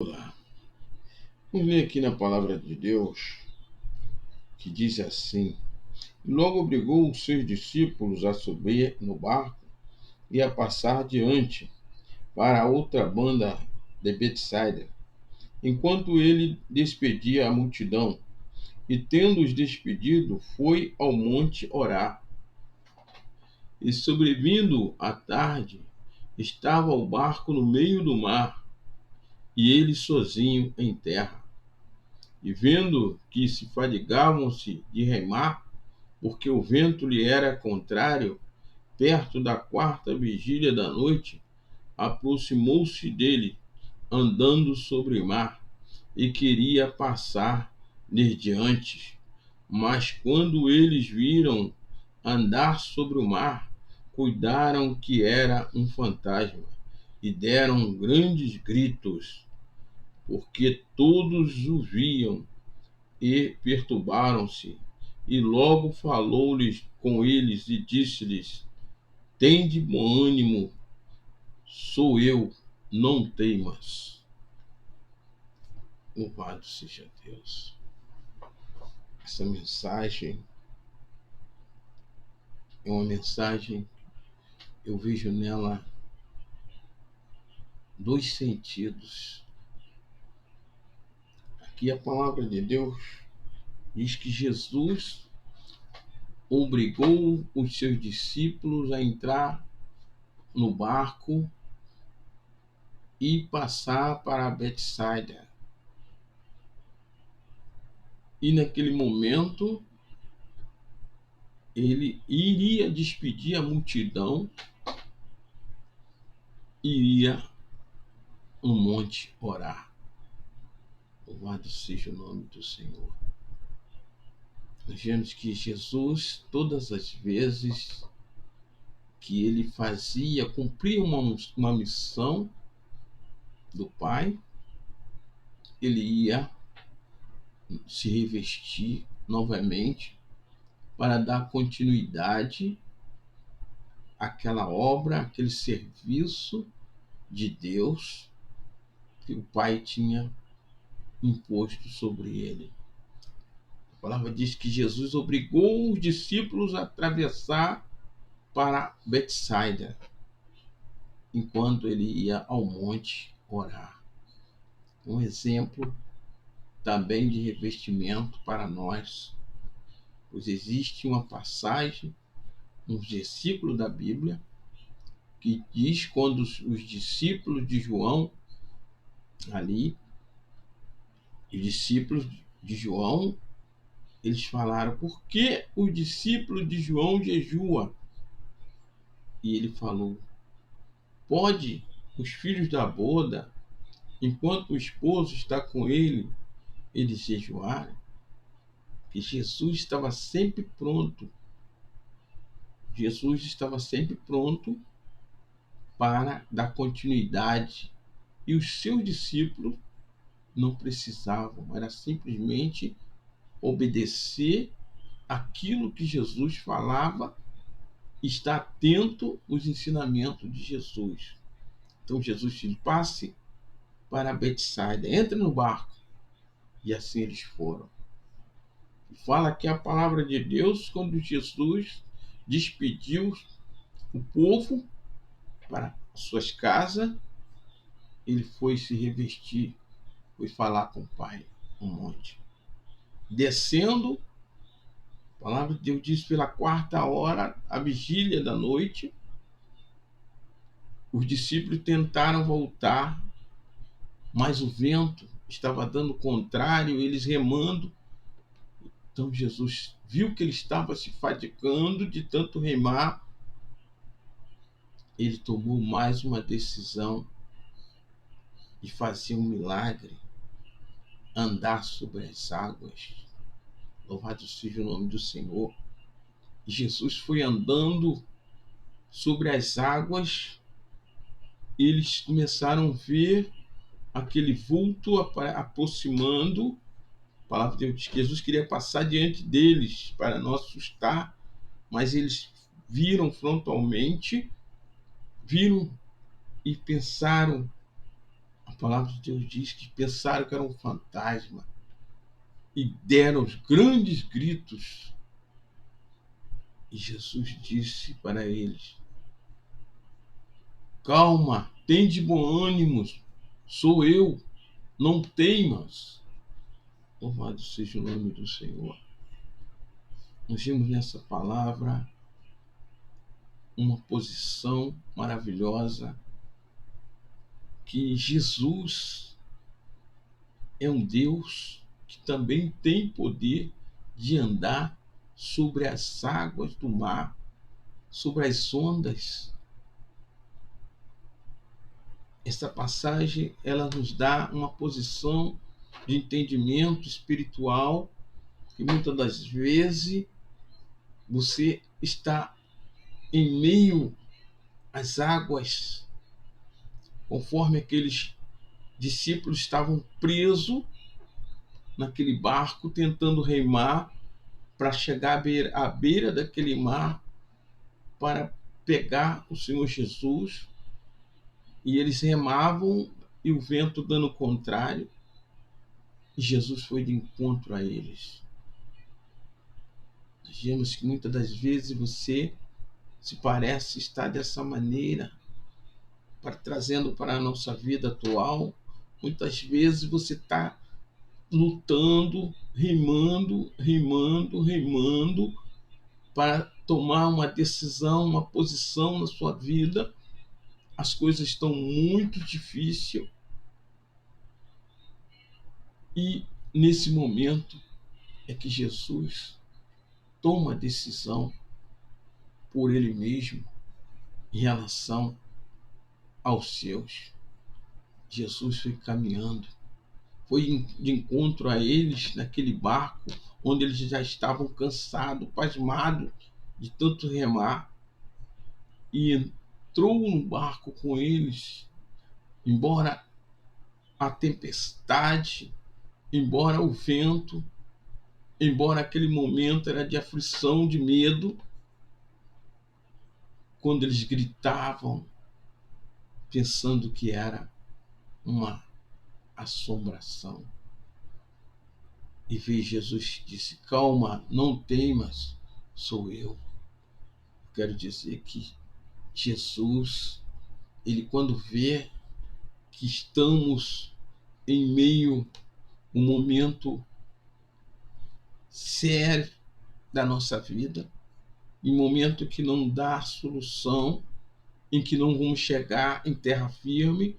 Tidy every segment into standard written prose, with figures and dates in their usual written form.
Olá. Vamos ler aqui na palavra de Deus, que diz assim: Logo obrigou os seus discípulos a subir no barco e a passar diante para a outra banda de Betsaida, enquanto ele despedia a multidão. E tendo-os despedido, foi ao monte orar. E sobrevindo a tarde, estava o barco no meio do mar, e ele sozinho em terra. E vendo que se fadigavam-se de remar, porque o vento lhe era contrário, perto da quarta vigília da noite, aproximou-se dele, andando sobre o mar, e queria passar lhes diante. Mas quando eles viram andar sobre o mar, cuidaram que era um fantasma, e deram grandes gritos, porque todos o viam e perturbaram-se. E logo falou-lhes com eles e disse-lhes: Tende bom ânimo, sou eu, não temas. Louvado seja Deus. Essa mensagem é uma mensagem, eu vejo nela dois sentidos. Aqui a palavra de Deus diz que Jesus obrigou os seus discípulos a entrar no barco e passar para Betsaida. E naquele momento ele iria despedir a multidão, iria no monte orar. Louvado seja o nome do Senhor. Nós vemos que Jesus, todas as vezes que ele fazia, cumpria uma missão do Pai, ele ia se revestir novamente para dar continuidade àquela obra, aquele serviço de Deus que o Pai tinha imposto sobre ele. A palavra diz que Jesus obrigou os discípulos a atravessar para Betsaida, enquanto ele ia ao monte orar. Um exemplo também de revestimento para nós, pois existe uma passagem, um versículo da Bíblia, que diz quando os discípulos de João, ali, os discípulos de João, eles falaram: por que os discípulos de João jejua? E ele falou: pode os filhos da boda, enquanto o esposo está com ele, eles jejuarem? Que Jesus estava sempre pronto. Jesus estava sempre pronto para dar continuidade. E os seus discípulos não precisavam, era simplesmente obedecer aquilo que Jesus falava, estar atento aos ensinamentos de Jesus. Então Jesus disse: passe para Betsaida, entre no barco. E assim eles foram. E fala aqui a palavra de Deus, quando Jesus despediu o povo para suas casas, ele foi se revestir, foi falar com o Pai no monte. Descendo, a palavra de Deus diz, pela quarta hora, a vigília da noite, os discípulos tentaram voltar, mas o vento estava dando contrário, eles remando. Então Jesus viu que ele estava se fadigando de tanto remar. Ele tomou mais uma decisão de fazer um milagre, andar sobre as águas. Louvado seja o nome do Senhor. E Jesus foi andando sobre as águas. Eles começaram a ver aquele vulto aproximando. A palavra de Deus diz que Jesus queria passar diante deles para não assustar, mas eles viram frontalmente, viram e pensaram: palavra de Deus diz que pensaram que era um fantasma e deram os grandes gritos. E Jesus disse para eles: calma, tende bom ânimo, sou eu, não temas. Louvado seja o nome do Senhor. Nós vimos nessa palavra uma posição maravilhosa, que Jesus é um Deus que também tem poder de andar sobre as águas do mar, sobre as ondas. Essa passagem, ela nos dá uma posição de entendimento espiritual, que muitas das vezes você está em meio às águas, conforme aqueles discípulos estavam presos naquele barco, tentando remar para chegar à beira daquele mar, para pegar o Senhor Jesus, e eles remavam e o vento dando contrário, e Jesus foi de encontro a eles. Nós vemos que muitas das vezes você se parece estar dessa maneira, trazendo para a nossa vida atual. Muitas vezes você está lutando, remando, para tomar uma decisão, uma posição na sua vida. As coisas estão muito difíceis e nesse momento é que Jesus toma a decisão por ele mesmo em relação aos seus. Jesus foi caminhando, foi de encontro a eles naquele barco, onde eles já estavam cansados, pasmados de tanto remar, e entrou no barco com eles, embora a tempestade, embora o vento, embora aquele momento era de aflição, de medo, quando eles gritavam, pensando que era uma assombração. E veio Jesus e disse: calma, não temas, sou eu. Quero dizer que Jesus, ele quando vê que estamos em meio a um momento sério da nossa vida, em momento que não dá solução, em que não vamos chegar em terra firme,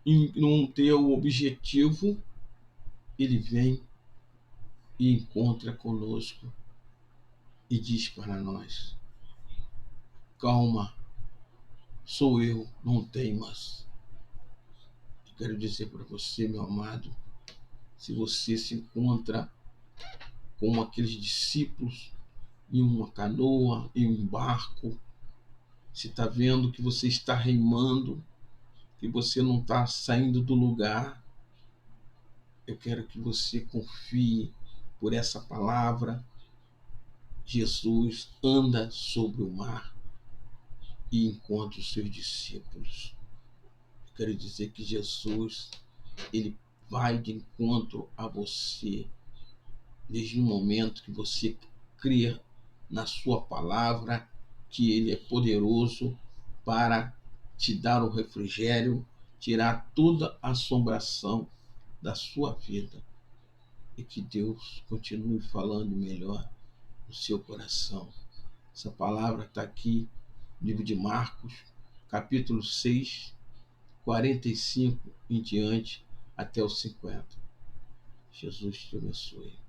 em não ter o objetivo, ele vem e encontra conosco e diz para nós: calma, sou eu, não temas. Eu quero dizer para você, meu amado, se você se encontra como aqueles discípulos em uma canoa, em um barco, se está vendo que você está remando, que você não está saindo do lugar, eu quero que você confie por essa palavra. Jesus anda sobre o mar e encontra os seus discípulos. Eu quero dizer que Jesus, ele vai de encontro a você desde o momento que você crer na sua palavra, que ele é poderoso para te dar o refrigério, tirar toda a assombração da sua vida, e que Deus continue falando melhor no seu coração. Essa palavra está aqui no livro de Marcos, capítulo 6, 45 em diante até os 50. Jesus te abençoe.